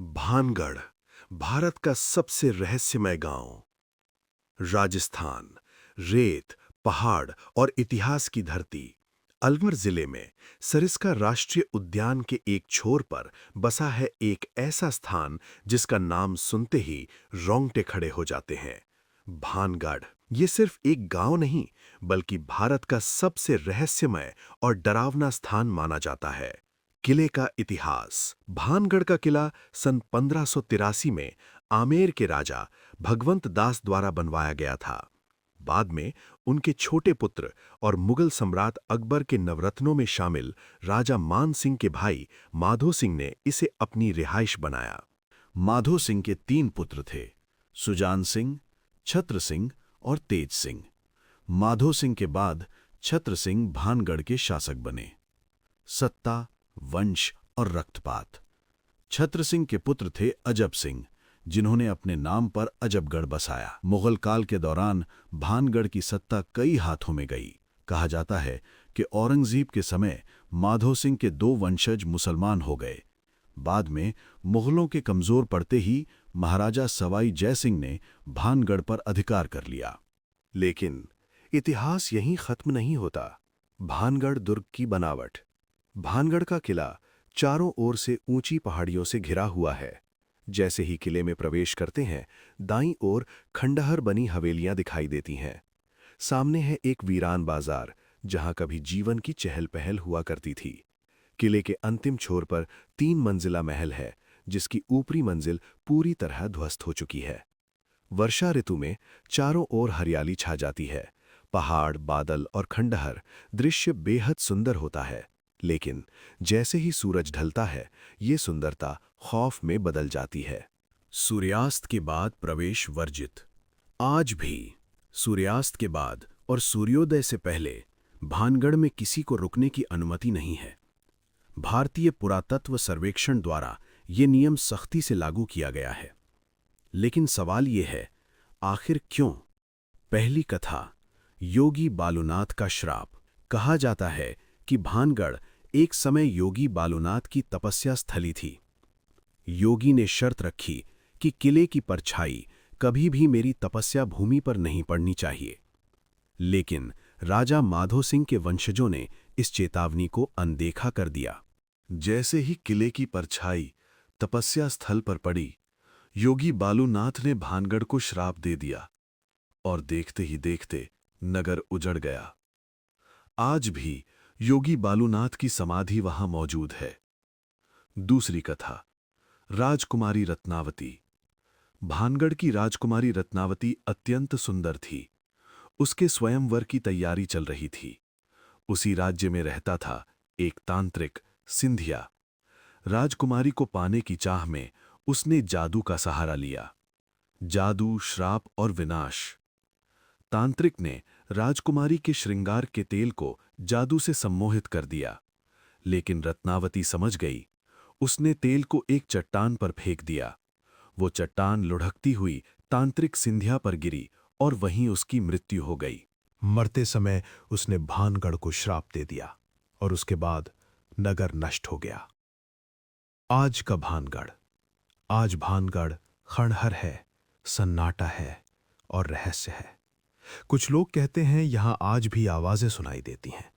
भानगढ़ भारत का सबसे रहस्यमय गांव। राजस्थान, रेत, पहाड़ और इतिहास की धरती। अलवर जिले में सरिस्का राष्ट्रीय उद्यान के एक छोर पर बसा है एक ऐसा स्थान जिसका नाम सुनते ही रोंगटे खड़े हो जाते हैं। भानगढ़ ये सिर्फ एक गांव नहीं, बल्कि भारत का सबसे रहस्यमय और डरावना स्थान माना जाता है। किले का इतिहास। भानगढ़ का किला सन 1583 में आमेर के राजा भगवंत दास द्वारा बनवाया गया था। बाद में उनके छोटे पुत्र और मुगल सम्राट अकबर के नवरत्नों में शामिल राजा मान सिंह के भाई माधो सिंह ने इसे अपनी रिहाइश बनाया। माधो सिंह के 3 पुत्र थे, सुजान सिंह, छत्र सिंह और तेज सिंह। माधो सिंह के बाद छत्र सिंह भानगढ़ के शासक बने। सत्ता, वंश और रक्तपात। छत्र सिंह के पुत्र थे अजब सिंह, जिन्होंने अपने नाम पर अजबगढ़ बसाया। मुगल काल के दौरान भानगढ़ की सत्ता कई हाथों में गई। कहा जाता है कि औरंगजेब के समय माधो सिंह के 2 वंशज मुसलमान हो गए। बाद में मुगलों के कमजोर पड़ते ही महाराजा सवाई जय सिंह ने भानगढ़ पर अधिकार कर लिया। लेकिन इतिहास यहीं खत्म नहीं होता। भानगढ़ दुर्ग की बनावट। भानगढ़ का किला चारों ओर से ऊंची पहाड़ियों से घिरा हुआ है। जैसे ही किले में प्रवेश करते हैं, दाईं ओर खंडहर बनी हवेलियां दिखाई देती हैं। सामने है एक वीरान बाजार, जहां कभी जीवन की चहल पहल हुआ करती थी। किले के अंतिम छोर पर 3 मंजिला महल है, जिसकी ऊपरी मंजिल पूरी तरह ध्वस्त हो चुकी है। वर्षा ऋतु में चारों ओर हरियाली छा जाती है। पहाड़, बादल और खंडहर, दृश्य बेहद सुंदर होता है। लेकिन जैसे ही सूरज ढलता है, ये सुंदरता खौफ में बदल जाती है। सूर्यास्त के बाद प्रवेश वर्जित। आज भी सूर्यास्त के बाद और सूर्योदय से पहले भानगढ़ में किसी को रुकने की अनुमति नहीं है। भारतीय पुरातत्व सर्वेक्षण द्वारा ये नियम सख्ती से लागू किया गया है। लेकिन सवाल ये है, आखिर क्यों? पहली कथा, योगी बालूनाथ का श्राप। कहा जाता है कि भानगढ़ एक समय योगी बालूनाथ की तपस्या स्थली थी। योगी ने शर्त रखी कि किले की परछाई कभी भी मेरी तपस्या भूमि पर नहीं पड़नी चाहिए। लेकिन राजा माधो सिंह के वंशजों ने इस चेतावनी को अनदेखा कर दिया। जैसे ही किले की परछाई तपस्या स्थल पर पड़ी, योगी बालूनाथ ने भानगढ़ को श्राप दे दिया और देखते ही देखते नगर उजड़ गया। आज भी योगी बालूनाथ की समाधि वहां मौजूद है। दूसरी कथा, राजकुमारी रत्नावती। भानगढ़ की राजकुमारी रत्नावती अत्यंत सुंदर थी। उसके स्वयंवर की तैयारी चल रही थी। उसी राज्य में रहता था एक तांत्रिक सिंधिया। राजकुमारी को पाने की चाह में उसने जादू का सहारा लिया। जादू, श्राप और विनाश। तांत्रिक ने राजकुमारी के श्रृंगार के तेल को जादू से सम्मोहित कर दिया। लेकिन रत्नावती समझ गई। उसने तेल को एक चट्टान पर फेंक दिया। वो चट्टान लुढ़कती हुई तांत्रिक सिंधिया पर गिरी और वहीं उसकी मृत्यु हो गई। मरते समय उसने भानगढ़ को श्राप दे दिया और उसके बाद नगर नष्ट हो गया। आज का भानगढ़। आज भानगढ़ खंडहर है, सन्नाटा है और रहस्य है। कुछ लोग कहते हैं यहां आज भी आवाजें सुनाई देती हैं।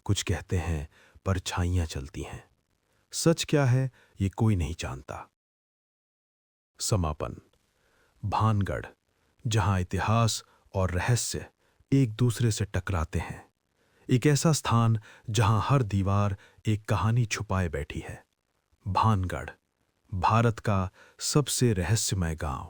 कुछ कहते हैं परछाइयां चलती हैं। सच क्या है, ये कोई नहीं जानता। समापन। भानगढ़, जहां इतिहास और रहस्य एक दूसरे से टकराते हैं। एक ऐसा स्थान जहां हर दीवार एक कहानी छुपाए बैठी है। भानगढ़, भारत का सबसे रहस्यमय गांव।